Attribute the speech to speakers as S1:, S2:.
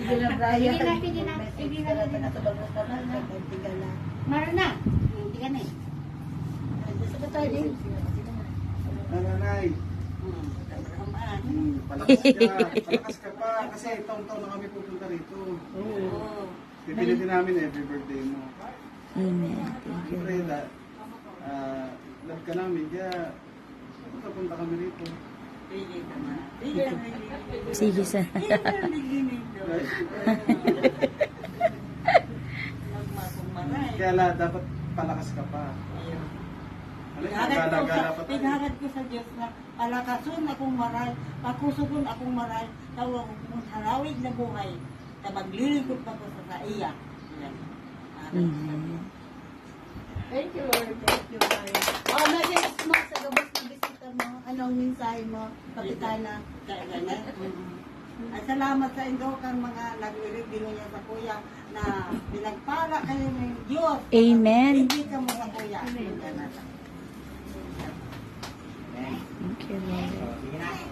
S1: Sige na, Brian.
S2: Sige na, sige na. Sige na, sige na. Mara na. Hindi ka na eh.
S1: Gusto tayo din.
S3: Nanay,
S2: Ramaan.
S3: palakas ka pa. Kasi taon-taon na kami pupunta rito.
S2: Oo.
S3: Pipilitin namin every birthday mo.
S4: Amen. Thank you.
S3: Siyempre, love ka namin, kaya punta kami rito.
S4: Sige sa...
S3: Kaya dapat palakas ka pa.
S2: Pinagharap ko sa Diyos na palakason akong maral, pakusukon akong maral, tawag kong halawig na buhay, na maglilingkod pa ko sa iya.
S4: Amen.
S1: Thank you, Lord. Thank you, Lord. Oh, naging mo sa gabos na bisita mo. Anong mensahe mo, Kapitana?
S2: At salamat sa indo kang mga nag-irig niya sa kuya na pinagpala kayo ng Diyos.
S4: Amen.
S2: Hindi ka mo sa kuya.
S4: Thank you, Lord.